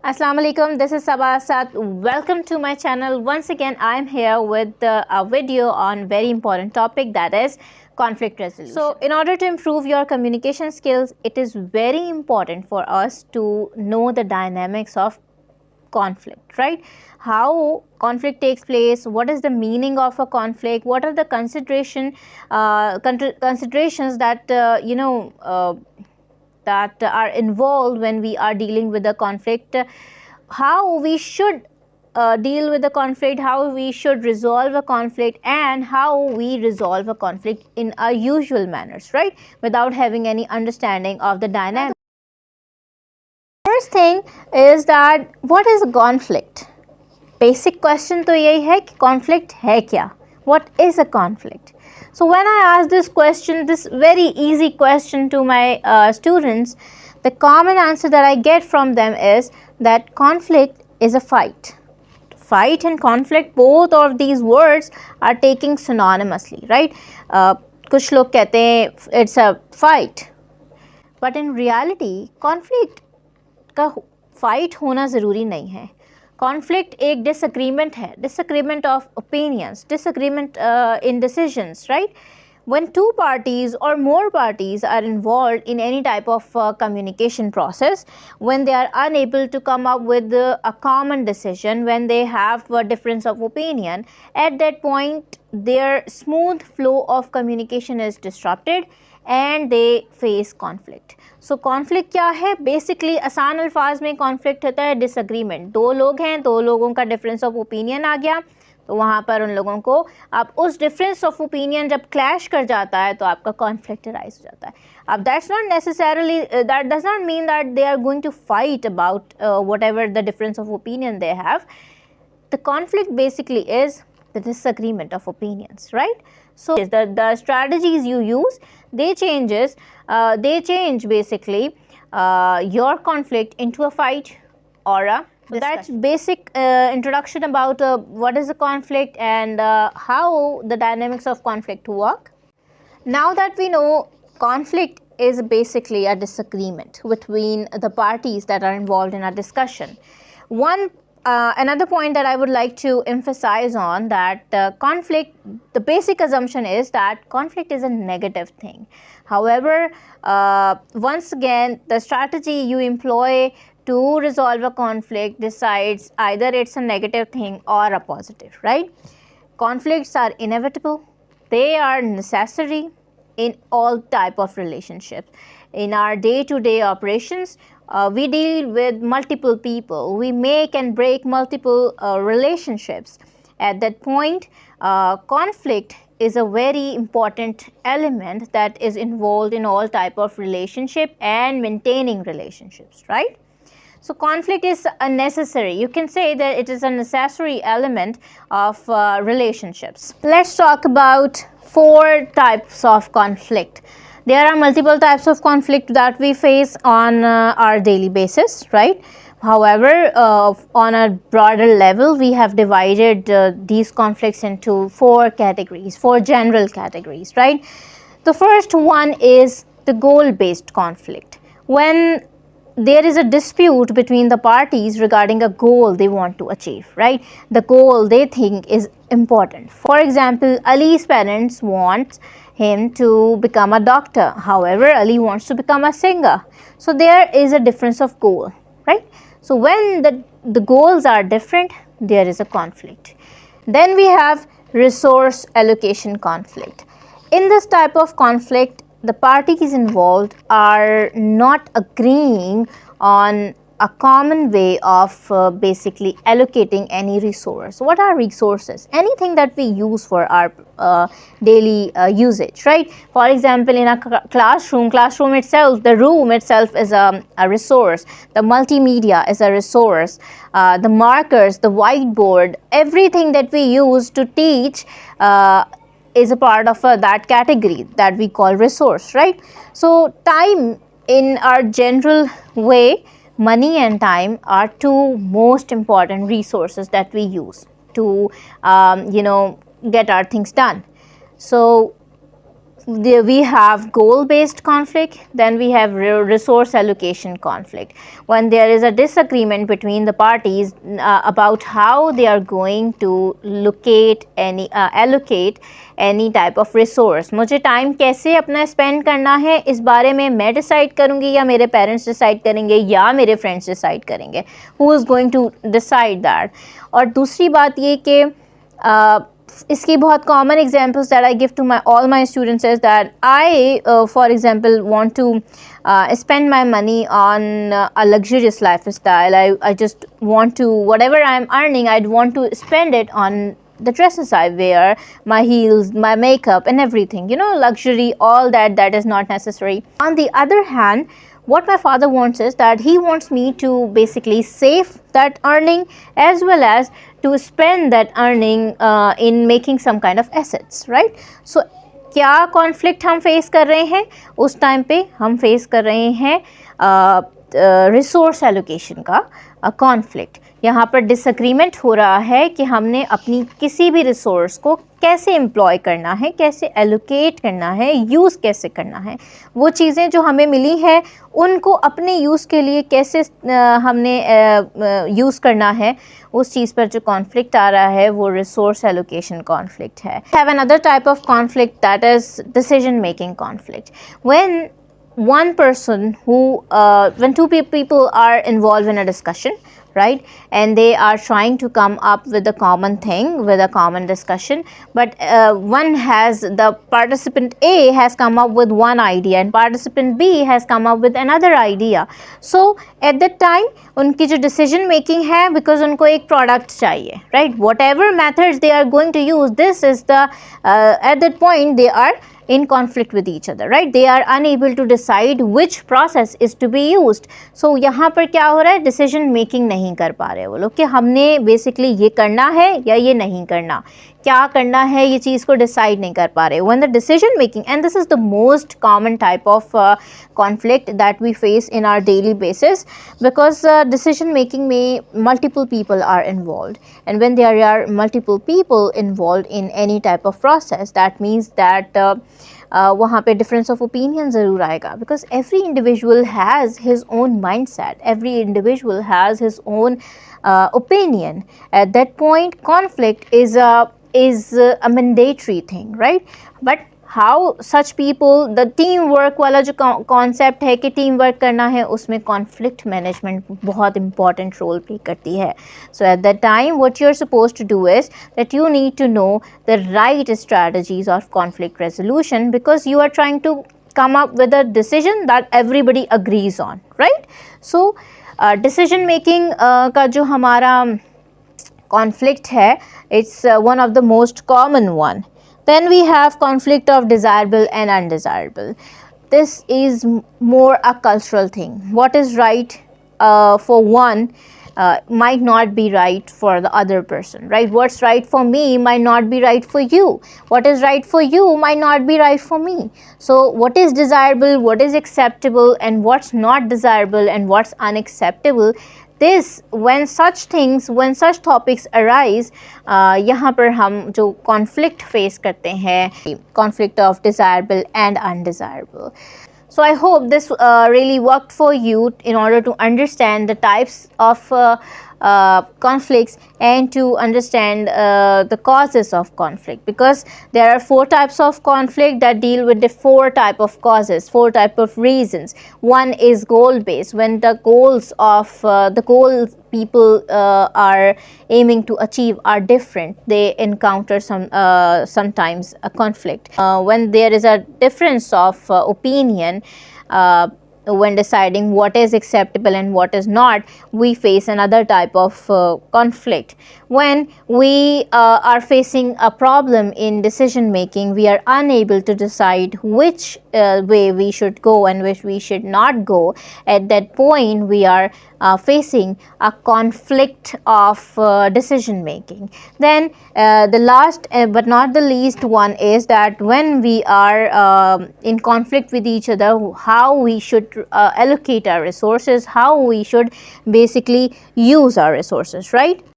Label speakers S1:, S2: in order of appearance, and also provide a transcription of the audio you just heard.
S1: Assalamu alaikum, this is Sabah Asad. Welcome to my channel. Once again, I am here with a video on very important topic, that is conflict resolution. So in order to improve your communication skills, it is very important for us to know the dynamics of conflict, right? How conflict takes place, what is the meaning of a conflict, what are the considerations that that are involved when we are dealing with a conflict, how we should deal with the conflict, how we should resolve a conflict, and how we resolve a conflict in our usual manners, right, without having any understanding of the dynamic. First thing is that what is a conflict? Basic question तो यही है कि conflict है क्या? What is a conflict? So when I ask this question, this very easy question to my students, the common answer that I get from them is that conflict is a fight. Fight and conflict, both of these words are taking synonymously, right? कुछ लोग कहते हैं it's a fight, but in reality conflict का fight होना ज़रूरी नहीं है. Conflict एक डिसएग्रीमेंट है, disagreement of opinions, disagreement in decisions, right? When two parties or more parties are involved in any type of communication process, when they are unable to come up with a common decision, when they have a difference of opinion, at that point their smooth flow of communication is disrupted and they face conflict. So conflict क्या है? Basically आसान अल्फाज में conflict होता है disagreement. दो लोग हैं, दो लोगों का difference of opinion आ गया, तो वहाँ पर उन लोगों को अब उस difference of opinion जब clash कर जाता है तो आपका conflict arise हो जाता है. अब that's not necessarily, that does not mean that they are going to fight about whatever the difference of opinion they have. The conflict basically is the disagreement of opinions, right? So the strategies you use, they change basically your conflict into a fight or a discussion. So that's basic introduction about what is a conflict and how the dynamics of conflict work. Now that we know conflict is basically a disagreement between the parties that are involved in a discussion, another point that I would like to emphasize on, that conflict, the basic assumption is that conflict is a negative thing. However, once again, the strategy you employ to resolve a conflict decides either it's a negative thing or a positive, right? Conflicts are inevitable. They are necessary in all type of relationships. In our day-to-day operations, we deal with multiple people. We make and break multiple relationships. At that point, conflict is a very important element that is involved in all type of relationship and maintaining relationships, right? So conflict is a necessary, you can say that it is a necessary element of relationships. Let's talk about 4 types of conflict. There are multiple types of conflict that we face on our daily basis, right? However, on a broader level, we have divided these conflicts into 4 categories, 4 general categories, right? The first one is the goal-based conflict. When there is a dispute between the parties regarding a goal they want to achieve, right? The goal they think is important. For example, Ali's parents want him to become a doctor. However, Ali wants to become a singer. So there is a difference of goal, right? So when the goals are different, there is a conflict. Then we have resource allocation conflict. In this type of conflict, the parties involved are not agreeing on a common way of basically allocating any resource. What are resources? Anything that we use for our daily usage, right? For example, in a classroom itself, the room itself is a resource. The multimedia is a resource. The markers, the whiteboard, everything that we use to teach is a part of that category that we call resource, right? So time, in our general way, money and time are 2 most important resources that we use to get our things done. So we have goal-based conflict, then we have resource allocation conflict. When there is a disagreement between the parties about how they are going to allocate any type of resource. मुझे time कैसे अपना spend करना है, इस बारे में मैं decide करूँगी या मेरे पेरेंट्स डिसाइड करेंगे या मेरे फ्रेंड्स डिसाइड करेंगे. Who is going to decide that. और दूसरी बात ये कि इसकी बहुत common examples that I give to my all my students is that I for example want to spend my money on a luxurious lifestyle. I just want to, whatever I'm earning, I'd want to spend it on the dresses I wear, my heels, my makeup and everything, you know, luxury, all that is not necessary. On the other hand, what my father wants is that he wants me to basically save that earning as well as to spend that earning in making some kind of assets, right? So क्या conflict हम face कर रहे हैं उस time पे? हम face कर रहे हैं रिसोर्स एलोकेशन का कॉन्फ्लिक्ट. यहाँ पर डिसएग्रीमेंट हो रहा है कि हमने अपनी किसी भी रिसोर्स को कैसे एम्प्लॉय करना है, कैसे एलोकेट करना है, यूज़ कैसे करना है. वो चीज़ें जो हमें मिली हैं उनको अपने यूज़ के लिए कैसे हमने यूज़ करना है, उस चीज़ पर जो कॉन्फ्लिक्ट आ रहा है वो रिसोर्स एलोकेशन कॉन्फ्लिक्ट है. Have another type of conflict that is decision making conflict. When one person when two people are involved in a discussion, right, and they are trying to come up with a common thing, with a common discussion, but the participant A has come up with one idea and participant B has come up with another idea. So at that time उनकी जो decision making है, because उनको एक product चाहिए, right, whatever methods they are going to use, this is the at that point they are in conflict with each other, right? They are unable to decide which process is to be used. So यहाँ पर क्या हो रहा है, decision making नहीं कर पा रहे वो लोग कि हमने basically ये करना है या ये नहीं करना, क्या करना है, ये चीज़ को decide नहीं कर पा रहे. When the decision making, and this is the most common type of conflict that we face in our daily basis, because decision making में multiple people are involved, and when there are multiple people involved in any type of process, that means that वहाँ पे difference of opinion ज़रूर आएगा, because every individual has his own mind set, every individual has his own opinion. At that point conflict is a mandatory thing, right? But how such people, the teamwork वाला जो concept है कि teamwork करना है, उसमें conflict management बहुत important role play करती है. So at that time what you're supposed to do is that you need to know the right strategies of conflict resolution, because you are trying to come up with a decision that everybody agrees on, right? So decision making का जो हमारा conflict है, it's one of the most common one. Then we have conflict of desirable and undesirable. This is more a cultural thing. What is right for one might not be right for the other person, right? What's right for me might not be right for you. What is right for you might not be right for me. So what is desirable, what is acceptable, and what's not desirable and what's unacceptable, this when such topics arise, यहाँ पर हम जो conflict face करते हैं, conflict of desirable and undesirable. So I hope this really worked for you in order to understand the types of conflicts and to understand the causes of conflict, because there are 4 types of conflict that deal with the 4 type of causes, 4 type of reasons. One is goal based, when the goals of the goals people are aiming to achieve are different, they encounter sometimes a conflict. When there is a difference of opinion when deciding what is acceptable and what is not, we face another type of conflict. When we are facing a problem in decision making, we are unable to decide which way we should go and which we should not go. At that point, we are facing a conflict of decision making. Then the last but not the least one is that when we are in conflict with each other, how we should allocate our resources, how we should basically use our resources, right?